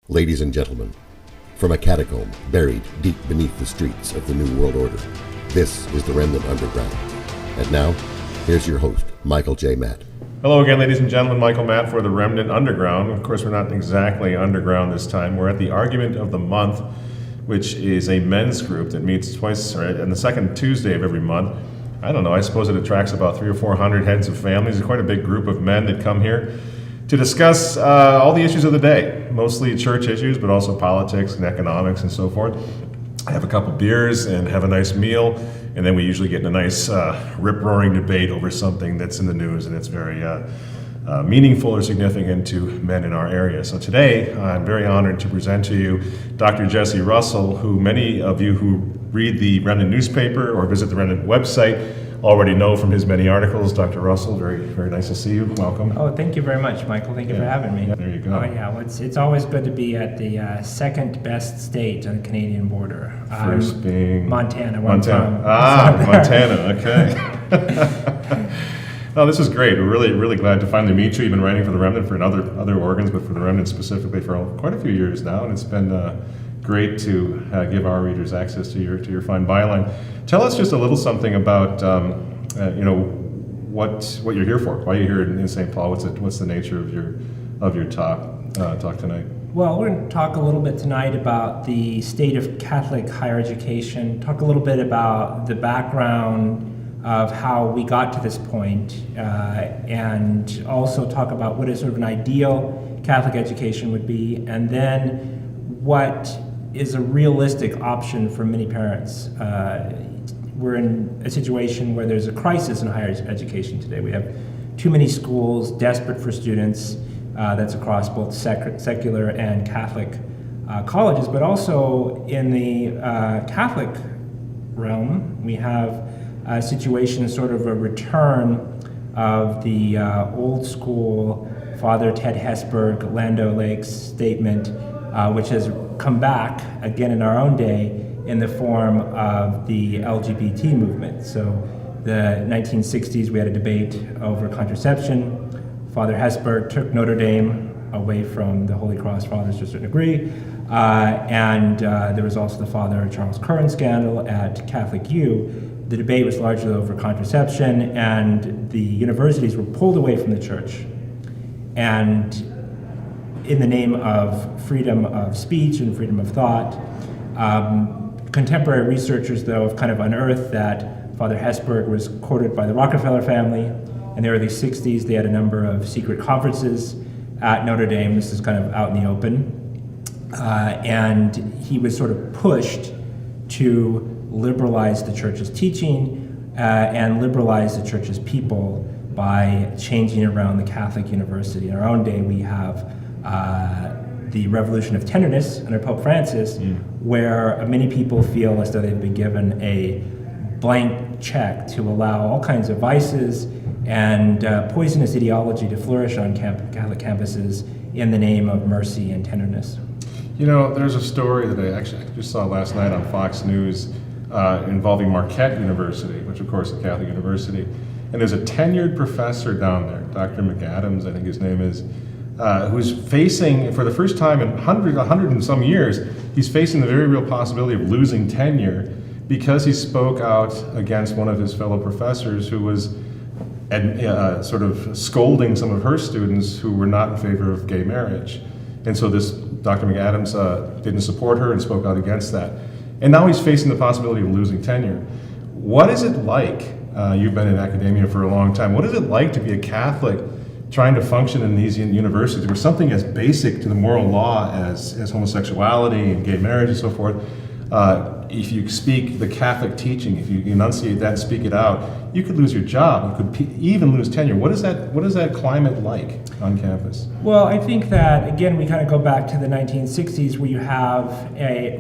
Ladies and gentlemen, from a catacomb buried deep beneath the streets of the New World Order, this is the Remnant Underground. And now, here's your host, Michael J. Matt. Hello again, ladies and gentlemen. Michael Matt for the Remnant Underground. Of course, we're not exactly underground this time. We're at the Argument of the Month, which is a men's group that meets twice on the second Tuesday of every month. I don't know, I suppose it attracts about 300 or 400 heads of families. It's quite a big group of men that come here to discuss all the issues of the day, mostly church issues, but also politics and economics and so forth. Have a couple beers and have a nice meal, and then we usually get in a nice rip-roaring debate over something that's in the news and it's very meaningful or significant to men in our area. So today, I'm very honored to present to you Dr. Jesse Russell, who many of you who read the Remnant newspaper or visit the Remnant website already know from his many articles. Dr. Russell, very, very nice to see you. Welcome. Oh, thank you very much, Michael. Thank you for having me. There you go. Oh, yeah. Well, it's always good to be at the second best state on the Canadian border. First being Montana. Montana. Okay. No, this is great. We're really glad to finally meet you. You've been writing for the Remnant for other organs, but for the Remnant specifically for quite a few years now, and it's been great to give our readers access to your fine byline. Tell us just a little something about what you're here for. Why you're here in St. Paul? What's the nature of your talk tonight? Well, we're going to talk a little bit tonight about the state of Catholic higher education. Talk a little bit about the background of how we got to this point, and also talk about what is sort of an ideal Catholic education would be, and then what is a realistic option for many parents. We're in a situation where there's a crisis in higher education today. We have too many schools desperate for students. That's across both secular and Catholic colleges, but also in the Catholic realm, we have a situation, sort of a return of the old school Father Ted Hesburgh, Land O'Lakes statement, which has come back again in our own day in the form of the LGBT movement. So the 1960s, we had a debate over contraception. Father Hesburgh took Notre Dame away from the Holy Cross Fathers to a certain degree. And there was also the Father Charlie Curran scandal at Catholic U. The debate was largely over contraception, and the universities were pulled away from the church. And in the name of freedom of speech and freedom of thought, contemporary researchers, though, have kind of unearthed that Father Hesburgh was courted by the Rockefeller family. In the early 60s, they had a number of secret conferences at Notre Dame. This is kind of out in the open. And he was sort of pushed to liberalize the church's teaching and liberalize the church's people by changing around the Catholic University. In our own day, we have the Revolution of Tenderness under Pope Francis, where many people feel as though they've been given a blank check to allow all kinds of vices and poisonous ideology to flourish on Catholic campuses in the name of mercy and tenderness. You know, there's a story that I actually just saw last night on Fox News involving Marquette University, which of course is a Catholic university, and there's a tenured professor down there, Dr. McAdams, I think his name is, who's facing, for the first time in 100 and some years, he's facing the very real possibility of losing tenure because he spoke out against one of his fellow professors who was sort of scolding some of her students who were not in favor of gay marriage. And so this Dr. McAdams didn't support her and spoke out against that. And now he's facing the possibility of losing tenure. What is it like? You've been in academia for a long time. What is it like to be a Catholic trying to function in these universities where something as basic to the moral law as homosexuality and gay marriage and so forth, if you speak the Catholic teaching, if you enunciate that and speak it out, you could lose your job. You could even lose tenure. What is that climate like on campus? Well, I think that, again, we kind of go back to the 1960s where you have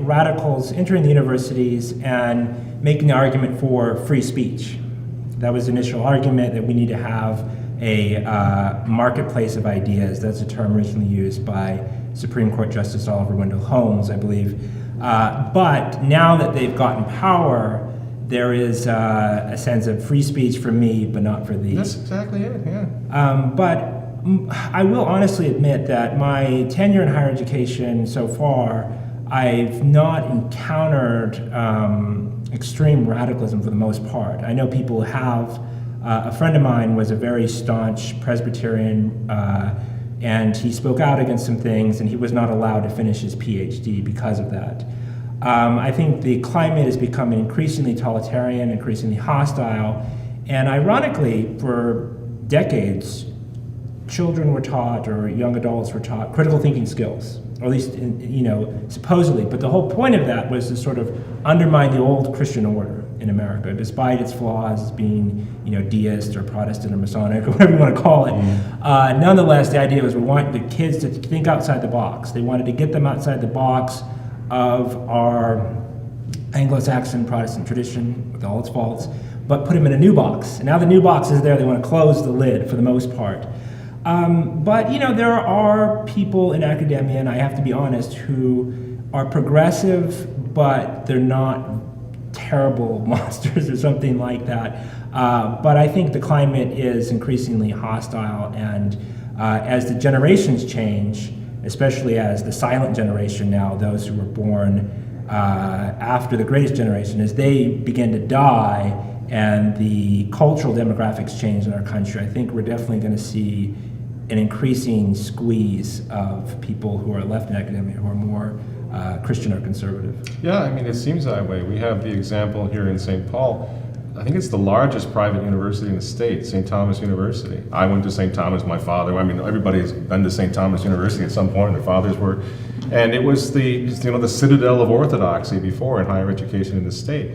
radicals entering the universities and making the argument for free speech. That was the initial argument, that we need to have a marketplace of ideas. That's a term originally used by Supreme Court Justice Oliver Wendell Holmes, I believe. But now that they've gotten power, there is a sense of free speech for me, but not for thee. That's exactly it, yeah. But I will honestly admit that my tenure in higher education so far, I've not encountered extreme radicalism for the most part. I know people have. A friend of mine was a very staunch Presbyterian, and he spoke out against some things, and he was not allowed to finish his PhD because of that. I think the climate is becoming increasingly totalitarian, increasingly hostile, and ironically, for decades, children were taught, or young adults were taught, critical thinking skills, or at least, supposedly. But the whole point of that was to sort of undermine the old Christian order in America, despite its flaws as being, deist or Protestant or Masonic or whatever you want to call it. Nonetheless, the idea was we want the kids to think outside the box. They wanted to get them outside the box of our Anglo-Saxon Protestant tradition with all its faults, but put them in a new box. And now the new box is there. They want to close the lid for the most part. But there are people in academia, and I have to be honest, who are progressive, but they're not terrible monsters or something like that. But I think the climate is increasingly hostile, and as the generations change, especially as the silent generation now, those who were born after the greatest generation, as they begin to die and the cultural demographics change in our country, I think we're definitely going to see an increasing squeeze of people who are left in academia who are more Christian or conservative. Yeah, it seems that way. We have the example here in St. Paul. I think it's the largest private university in the state, St. Thomas University. I went to St. Thomas, my father. Everybody's been to St. Thomas University at some point, their fathers were. And it was the citadel of orthodoxy before in higher education in the state.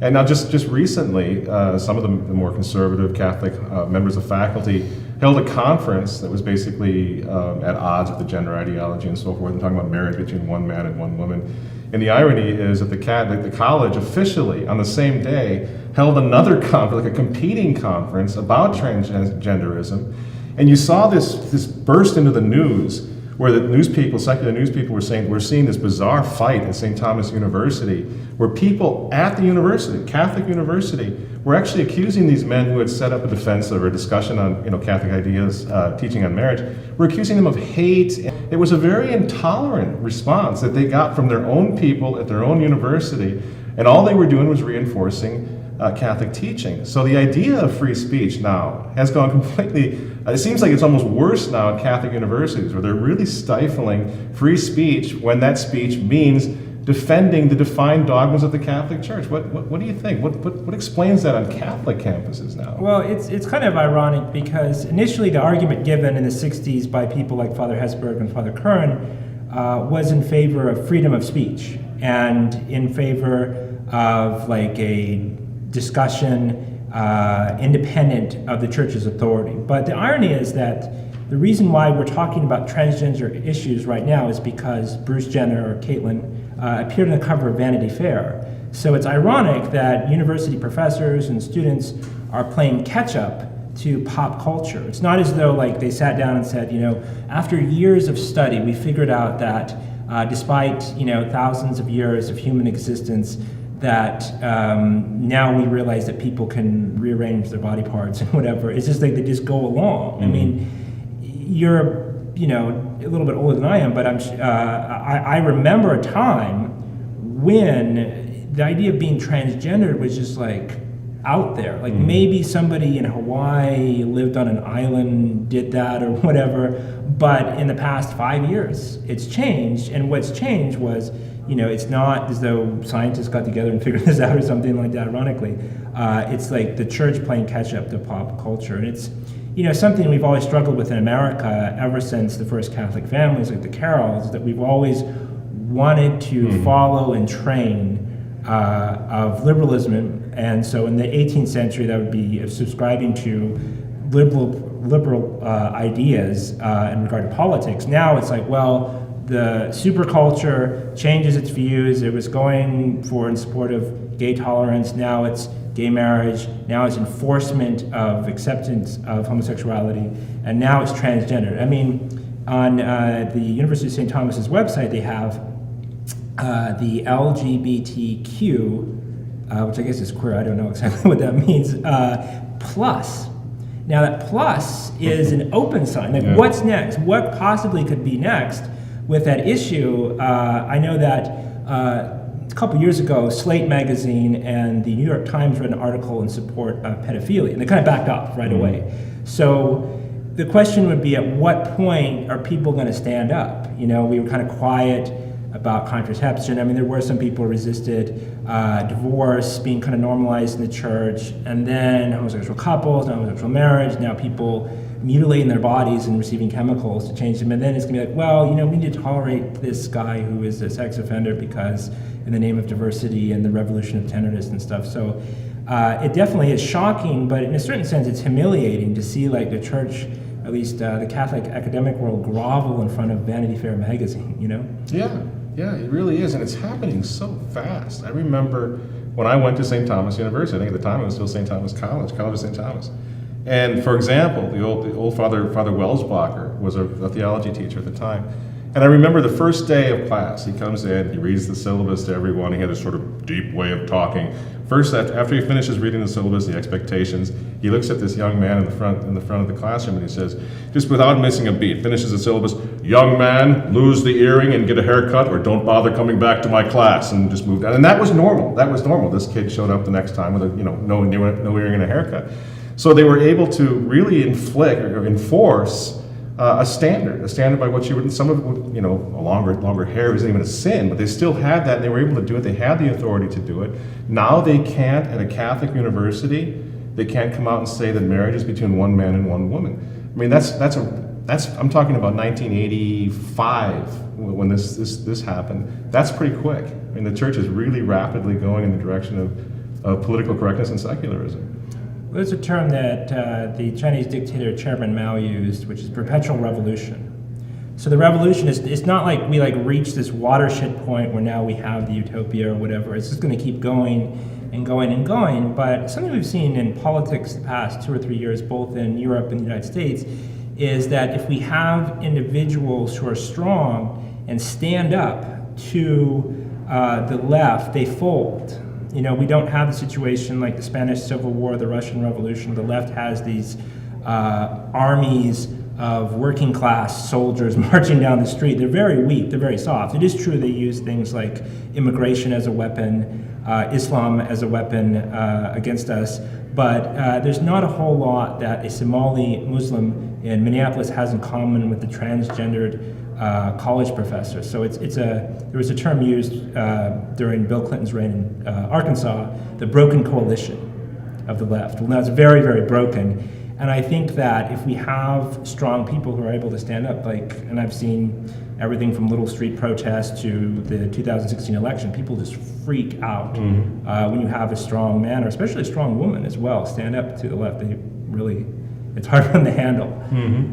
And now just recently, some of the more conservative Catholic members of faculty held a conference that was basically at odds with the gender ideology and so forth, and talking about marriage between one man and one woman. And the irony is that the college officially, on the same day, held another conference, like a competing conference about transgenderism. And you saw this burst into the news, where the secular news people were saying, we're seeing this bizarre fight at St. Thomas University, where people at the university, Catholic university, were actually accusing these men who had set up a defense of or discussion on Catholic ideas, teaching on marriage, were accusing them of hate. It was a very intolerant response that they got from their own people at their own university, and all they were doing was reinforcing Catholic teaching. So the idea of free speech now has gone completely, it seems like it's almost worse now at Catholic universities, where they're really stifling free speech when that speech means defending the defined dogmas of the Catholic Church. What do you think? What explains that on Catholic campuses now? Well, it's kind of ironic, because initially the argument given in the 60s by people like Father Hesburgh and Father Curran was in favor of freedom of speech and in favor of like a discussion independent of the church's authority. But the irony is that the reason why we're talking about transgender issues right now is because Bruce Jenner or Caitlyn appeared on the cover of Vanity Fair. So it's ironic that university professors and students are playing catch up to pop culture. It's not as though like they sat down and said, after years of study, we figured out that despite thousands of years of human existence, that now we realize that people can rearrange their body parts and whatever. It's just like they just go along. Mm-hmm. You're a little bit older than I am, but I remember a time when the idea of being transgendered was just like out there. Like maybe somebody in Hawaii lived on an island, did that or whatever, but in the past 5 years, it's changed. And what's changed was, it's not as though scientists got together and figured this out or something like that, ironically. It's like the church playing catch up to pop culture. And it's, something we've always struggled with in America ever since the first Catholic families, like the Carrolls, that we've always wanted to follow and train of liberalism. And so in the 18th century, that would be subscribing to liberal ideas in regard to politics. Now it's like, well, the superculture changes its views. It was going for in support of gay tolerance. Now it's gay marriage. Now it's enforcement of acceptance of homosexuality. And now it's transgender. On the University of St. Thomas's website, they have the LGBTQ, which I guess is queer. I don't know exactly what that means, plus. Now that plus is an open sign. Like, what's next? What possibly could be next with that issue? I know that a couple years ago, Slate magazine and the New York Times read an article in support of pedophilia, and they kind of backed off right away. So the question would be, at what point are people going to stand up? We were kind of quiet about contraception. I mean, there were some people who resisted divorce being kind of normalized in the church, and then homosexual couples, now homosexual marriage, now people mutilating their bodies and receiving chemicals to change them. And then it's going to be like, well, we need to tolerate this guy who is a sex offender because in the name of diversity and the revolution of tenderness and stuff. So it definitely is shocking, but in a certain sense, it's humiliating to see like the church, at least the Catholic academic world, grovel in front of Vanity Fair magazine, Yeah, it really is, and it's happening so fast. I remember when I went to St. Thomas University. I think at the time it was still St. Thomas College of St. Thomas. And for example, the old Father Welsbacher was a theology teacher at the time. And I remember the first day of class, he comes in, he reads the syllabus to everyone. He had this sort of deep way of talking. First, after he finishes reading the syllabus, the expectations, he looks at this young man in the front of the classroom and he says, just without missing a beat, finishes the syllabus, "Young man, lose the earring and get a haircut, or don't bother coming back to my class," and just moved on. And that was normal. This kid showed up the next time with no earring and a haircut. So they were able to really inflict or enforce a standard by which you would, some of it, longer hair isn't even a sin, but they still had that and they were able to do it. They had the authority to do it. Now they can't, at a Catholic university, they can't come out and say that marriage is between one man and one woman. I mean, that's I'm talking about 1985 when this happened. That's pretty quick. I mean, the church is really rapidly going in the direction of political correctness and secularism. Well, there's a term that the Chinese dictator Chairman Mao used, which is perpetual revolution. So the revolution is, it's not like we reach this watershed point where now we have the utopia or whatever. It's just going to keep going and going and going. But something we've seen in politics the past 2 or 3 years, both in Europe and the United States, is that if we have individuals who are strong and stand up to the left, they fold. We don't have the situation like the Spanish Civil War, the Russian Revolution. The left has these armies of working class soldiers marching down the street. They're very weak, they're very soft. It is true they use things like immigration as a weapon, Islam as a weapon against us, but there's not a whole lot that a Somali Muslim in Minneapolis has in common with the transgendered college professor. So there was a term used during Bill Clinton's reign in Arkansas, the broken coalition of the left. Well, now it's very, very broken. And I think that if we have strong people who are able to stand up, and I've seen everything from little street protests to the 2016 election, people just freak out when you have a strong man, or especially a strong woman as well, stand up to the left. It's hard for them to handle. Mm-hmm.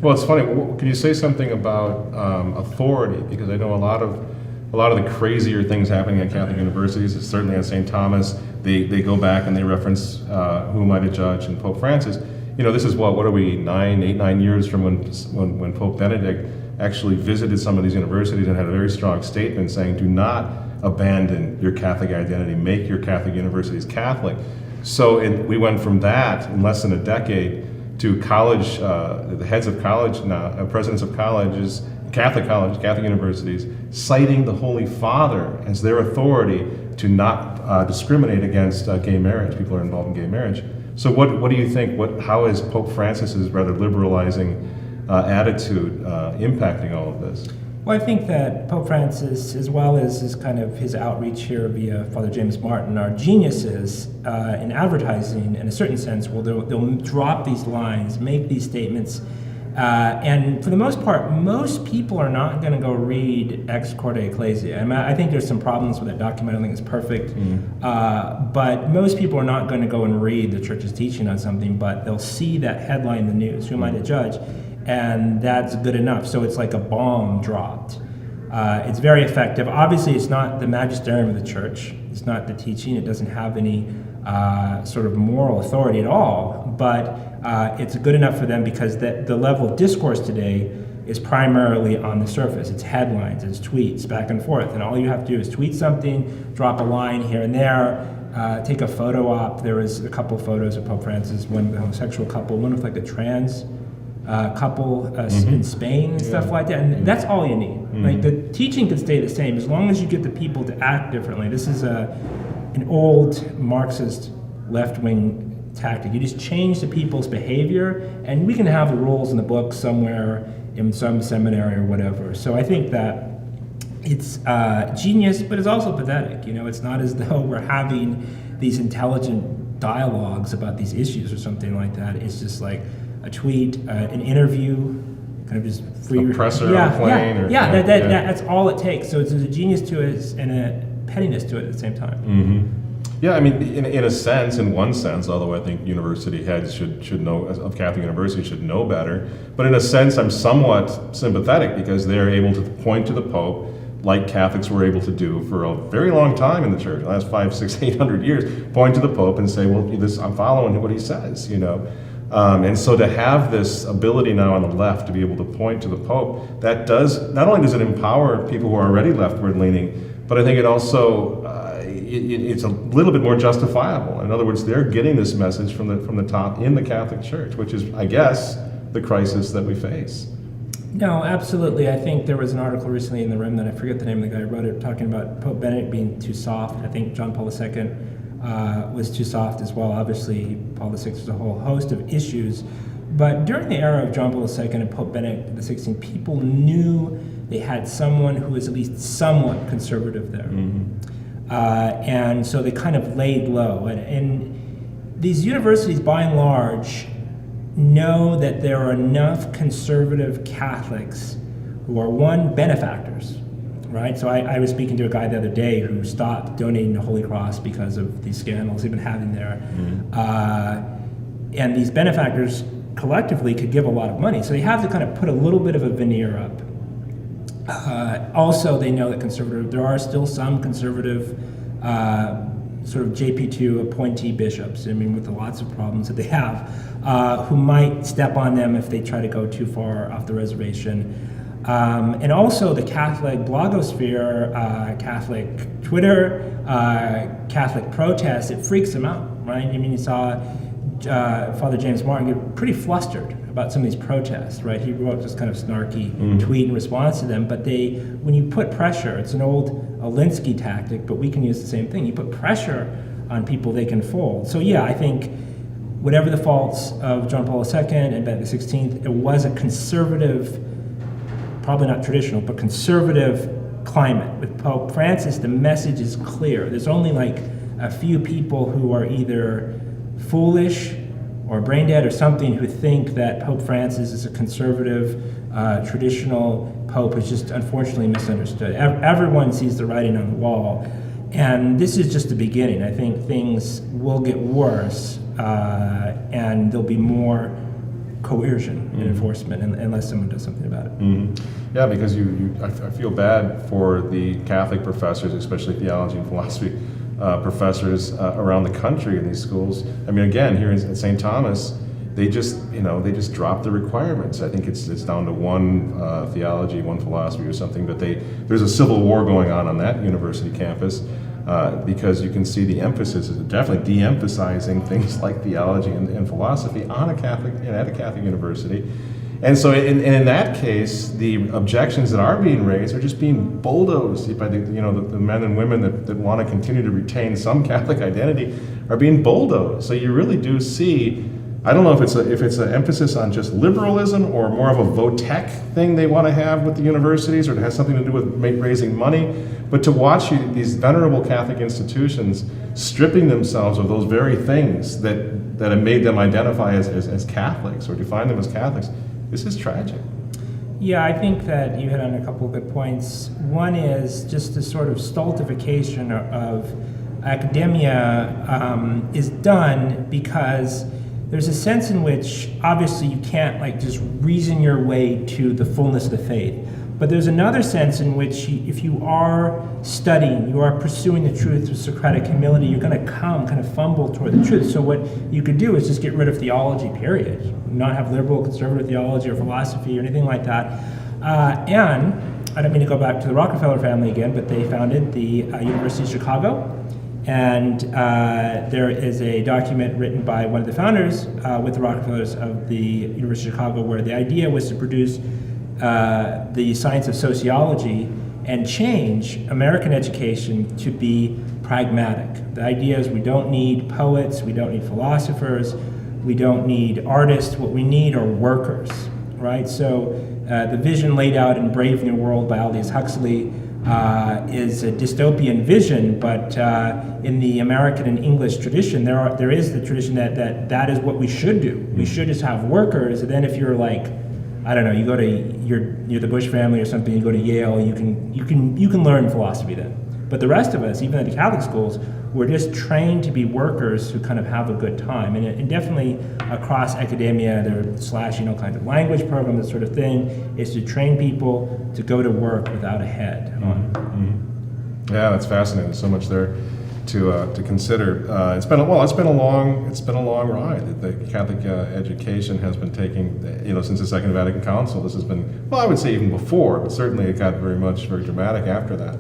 Well, it's funny. Can you say something about authority? Because I know a lot of the crazier things happening at Catholic universities, certainly at St. Thomas, they go back and they reference who am I to judge and Pope Francis. This is what are we, 9 years from when Pope Benedict actually visited some of these universities and had a very strong statement saying, do not abandon your Catholic identity, make your Catholic universities Catholic. So we went from that in less than a decade to college, the heads of college now, presidents of colleges, Catholic universities, citing the Holy Father as their authority to not discriminate against gay marriage, people who are involved in gay marriage. So what do you think, how is Pope Francis's rather liberalizing attitude impacting all of this? Well, I think that Pope Francis, as well as his outreach here via Father James Martin, are geniuses in advertising in a certain sense. They'll drop these lines, make these statements, and for the most part, most people are not going to go read Ex Corde Ecclesia. I think there's some problems with that document. I don't think it's perfect, but most people are not going to go and read the church's teaching on something, but they'll see that headline in the news, who am I to judge? And that's good enough. So it's like a bomb dropped. It's very effective. Obviously, it's not the magisterium of the church. It's not the teaching. It doesn't have any sort of moral authority at all. But it's good enough for them because the level of discourse today is primarily on the surface. It's headlines, it's tweets, back and forth. And all you have to do is tweet something, drop a line here and there, take a photo op. There was a couple photos of Pope Francis, one with a homosexual couple, one with like a trans couple in Spain and stuff like that. And that's all you need. Like the teaching can stay the same as long as you get the people to act differently. This is an old Marxist left-wing tactic. You just change the people's behavior, and we can have the rules in the book somewhere in some seminary or whatever. So I think that it's genius, but it's also pathetic. You know, it's not as though we're having these intelligent dialogues about these issues or something like that. It's just like a tweet, an interview, kind of just free. A presser on a plane. That's all it takes. So there's a genius to it and a pettiness to it at the same time. Yeah, I mean, in a sense, in one sense, although I think university heads should know, of Catholic universities should know better, but in a sense, I'm somewhat sympathetic because they're able to point to the Pope like Catholics were able to do for a very long time in the church, the last 500, 600, 800 years, point to the Pope and say, well, I'm following what he says, you know. And so to have this ability now on the left to be able to point to the Pope, that does, not only does it empower people who are already leftward leaning, but I think it also, it's a little bit more justifiable. In other words, they're getting this message from the top in the Catholic Church, which is, I guess, the crisis that we face. No, absolutely. I think there was an article recently in the Remnant, I forget the name of the guy who wrote it, talking about Pope Benedict being too soft. I think John Paul II was too soft as well. Obviously, Paul VI was a whole host of issues. But during the era of John Paul II and Pope Benedict XVI, people knew they had someone who was at least somewhat conservative there. And so they kind of laid low. And these universities, by and large, know that there are enough conservative Catholics who are, one, benefactors, right? So I was speaking to a guy the other day who stopped donating to Holy Cross because of these scandals they've been having there. And these benefactors collectively could give a lot of money. So they have to kind of put a little bit of a veneer up. Also, they know that there are still some conservative sort of JP2 appointee bishops, I mean, with the lots of problems that they have, who might step on them if they try to go too far off the reservation. And also the Catholic blogosphere, Catholic Twitter, Catholic protests, it freaks them out, right? I mean, you saw Father James Martin get pretty flustered about some of these protests, right? He wrote this kind of snarky tweet in response to them, but when you put pressure, it's an old Alinsky tactic, but we can use the same thing. You put pressure on people, they can fold. So yeah, I think whatever the faults of John Paul II and Benedict XVI, it was a conservative, probably not traditional, but conservative climate. With Pope Francis, the message is clear. There's only like a few people who are either foolish or brain dead or something who think that Pope Francis is a conservative, traditional pope who's just unfortunately misunderstood. Everyone sees the writing on the wall. And this is just the beginning. I think things will get worse and there'll be more coercion and enforcement unless someone does something about it. Yeah, because I feel bad for the Catholic professors, especially theology and philosophy professors around the country in these schools. I mean, again, here at St. Thomas, they just drop the requirements. I think it's down to one theology, one philosophy or something, but there's a civil war going on that university campus because you can see the emphasis is definitely de-emphasizing things like theology and philosophy at a Catholic university. And so in that case, the objections that are being raised are just being bulldozed by the men and women that want to continue to retain some Catholic identity are being bulldozed. So you really do see, I don't know if it's an emphasis on just liberalism or more of a vo-tech thing they want to have with the universities, or it has something to do with raising money, but to watch these venerable Catholic institutions stripping themselves of those very things that have made them identify as Catholics or define them as Catholics. This is tragic. Yeah, I think that you hit on a couple of good points. One is just the sort of stultification of academia is done because there's a sense in which obviously you can't like just reason your way to the fullness of the faith. But there's another sense in which if you are studying, you are pursuing the truth with Socratic humility, you're going to kind of fumble toward the truth. So what you could do is just get rid of theology, period. Not have liberal, conservative theology or philosophy or anything like that. And I don't mean to go back to the Rockefeller family again, but they founded the University of Chicago. And there is a document written by one of the founders with the Rockefellers of the University of Chicago, where the idea was to produce the science of sociology and change American education to be pragmatic. The idea is we don't need poets, we don't need philosophers, we don't need artists. What we need are workers, right? So the vision laid out in Brave New World by Aldous Huxley is a dystopian vision, but in the American and English tradition, there is the tradition that is what we should do. We should just have workers, and then if you're like, I don't know, you go to you're the Bush family or something, you go to Yale, you can learn philosophy then. But the rest of us, even at the Catholic schools, we're just trained to be workers who kind of have a good time. And definitely across academia, there slashing all kinds of language programs, that sort of thing, is to train people to go to work without a head on. Mm-hmm. Yeah, that's fascinating. So much there to consider. It's been a long ride. The Catholic education has been taking, since the Second Vatican Council. This has been, well, I would say even before, but certainly it got very dramatic after that.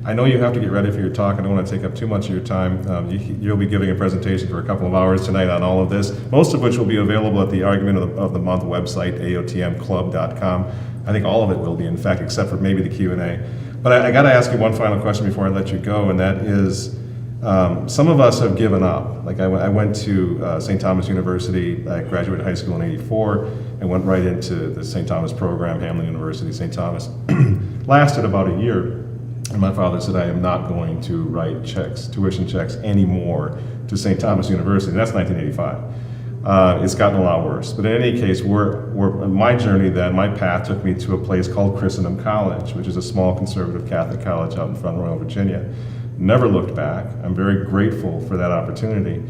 I know you have to get ready for your talk. I don't want to take up too much of your time. You'll be giving a presentation for a couple of hours tonight on all of this, most of which will be available at the Argument of the Month website, AOTMclub.com. I think all of it will be, in fact, except for maybe the Q&A. But I got to ask you one final question before I let you go, and that is, some of us have given up. Like I went to St. Thomas University. I graduated high school in '84 and went right into the St. Thomas program, Hamline University, St. Thomas. Lasted about a year. And my father said, I am not going to write tuition checks anymore to St. Thomas University. That's 1985. It's gotten a lot worse. But in any case, my journey then, my path took me to a place called Christendom College, which is a small conservative Catholic college out in Front Royal, Virginia. Never looked back. I'm very grateful for that opportunity.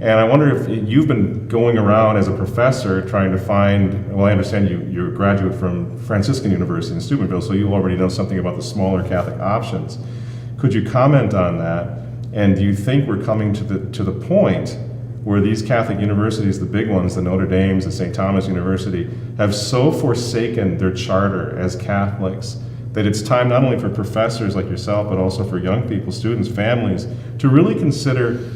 And I wonder if you've been going around as a professor trying to find, well, I understand you're a graduate from Franciscan University in Steubenville, so you already know something about the smaller Catholic options. Could you comment on that? And do you think we're coming to the point where these Catholic universities, the big ones, the Notre Dames, the St. Thomas University, have so forsaken their charter as Catholics that it's time not only for professors like yourself, but also for young people, students, families, to really consider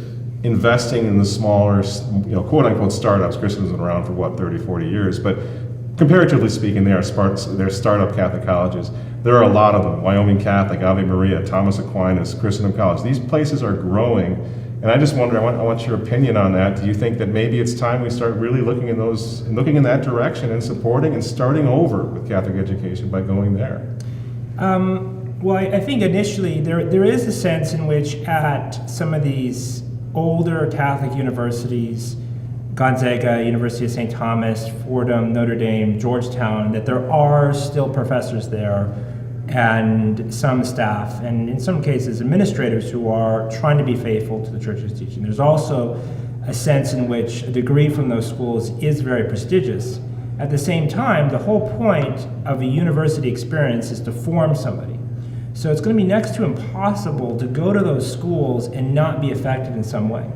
investing in the smaller, quote-unquote startups. Christendom's been around for, 30, 40 years, but comparatively speaking, they're startup Catholic colleges. There are a lot of them. Wyoming Catholic, Ave Maria, Thomas Aquinas, Christendom College. These places are growing, and I just wonder, I want your opinion on that. Do you think that maybe it's time we start really looking in that direction and supporting and starting over with Catholic education by going there? Well, I think initially there is a sense in which at some of these older Catholic universities, Gonzaga, University of St. Thomas, Fordham, Notre Dame, Georgetown, that there are still professors there and some staff, and in some cases administrators who are trying to be faithful to the Church's teaching. There's also a sense in which a degree from those schools is very prestigious. At the same time, the whole point of a university experience is to form somebody. So it's going to be next to impossible to go to those schools and not be affected in some way.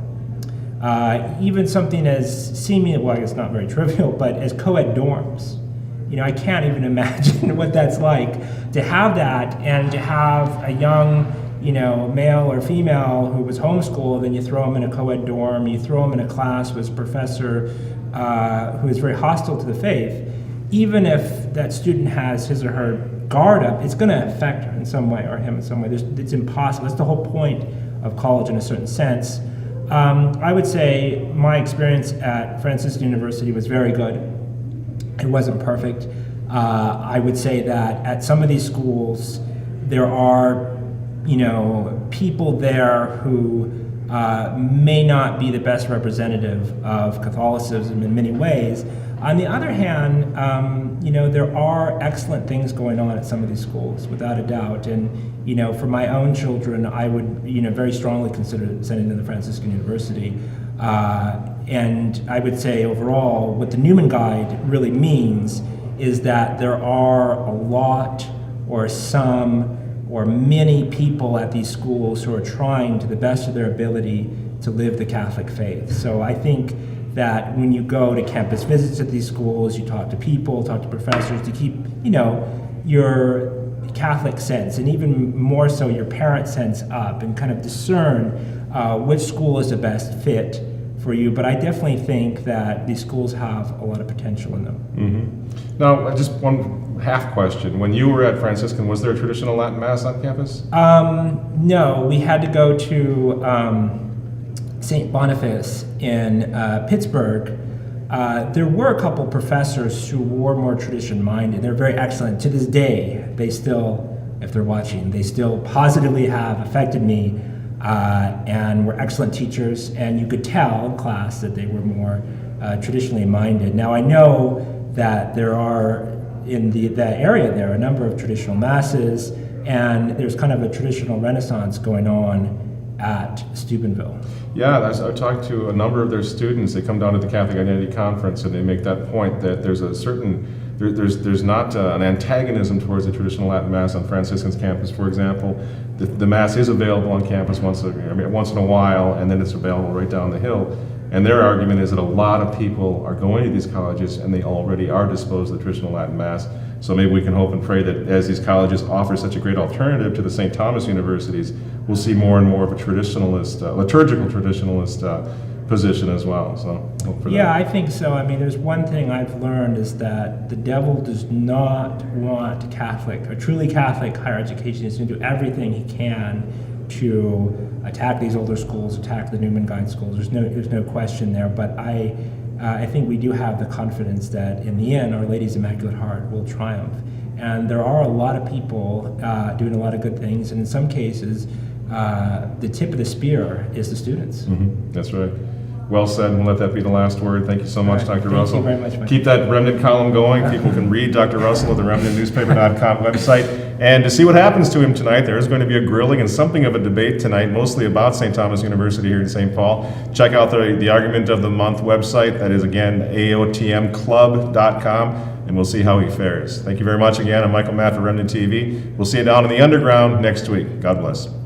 Even something as seemingly, well, I guess not very trivial, but as co-ed dorms. I can't even imagine what that's like to have that and to have a young, male or female who was homeschooled, and you throw them in a co-ed dorm, you throw them in a class with a professor who is very hostile to the faith. Even if that student has his or her guard up, it's going to affect her in some way, or him in some way. It's impossible. That's the whole point of college in a certain sense. I would say my experience at Franciscan University was very good. It wasn't perfect. I would say that at some of these schools, there are, people there who may not be the best representative of Catholicism in many ways. On the other hand, there are excellent things going on at some of these schools, without a doubt. And, for my own children, I would, very strongly consider sending them to Franciscan University. And I would say overall, what the Newman Guide really means is that there are a lot or some or many people at these schools who are trying to the best of their ability to live the Catholic faith. So I think that when you go to campus visits at these schools, you talk to people, talk to professors to keep, your Catholic sense, and even more so your parent sense up, and kind of discern which school is the best fit for you. But I definitely think that these schools have a lot of potential in them. Mm-hmm. Now, just one half question. When you were at Franciscan, was there a traditional Latin Mass on campus? No, we had to go to St. Boniface in Pittsburgh. There were a couple professors who were more tradition-minded. They're very excellent. To this day, they still, if they're watching, they still positively have affected me and were excellent teachers. And you could tell in class that they were more traditionally minded. Now, I know that there are, in that area there, a number of traditional masses, and there's kind of a traditional renaissance going on at Steubenville. Yeah, I've talked to a number of their students. They come down to the Catholic Identity Conference and they make that point that there's a certain, there's not an antagonism towards the traditional Latin Mass on Franciscan's campus, for example. The Mass is available on campus once in a while, and then it's available right down the hill. And their argument is that a lot of people are going to these colleges and they already are disposed of the traditional Latin Mass. So maybe we can hope and pray that as these colleges offer such a great alternative to the St. Thomas universities, we'll see more and more of a traditionalist, liturgical traditionalist position as well. So hope for that. Yeah, I think so. I mean, there's one thing I've learned is that the devil does not want a truly Catholic higher education. He's going to do everything he can to attack these older schools, attack the Newman Guide schools. There's no question there. But I think we do have the confidence that in the end, Our Lady's Immaculate Heart will triumph. And there are a lot of people doing a lot of good things, and in some cases, the tip of the spear is the students. Mm-hmm. That's right. Well said, and let that be the last word. Thank you so much, Right. Dr. Russell. Thank you very much, Mike. Keep that Remnant column going. People can read Dr. Russell at the remnantnewspaper.com website. And to see what happens to him tonight, there is going to be a grilling and something of a debate tonight, mostly about St. Thomas University here in St. Paul. Check out the Argument of the Month website. That is, again, AOTMclub.com, and we'll see how he fares. Thank you very much again. I'm Michael Matt for Remnant TV. We'll see you down in the underground next week. God bless.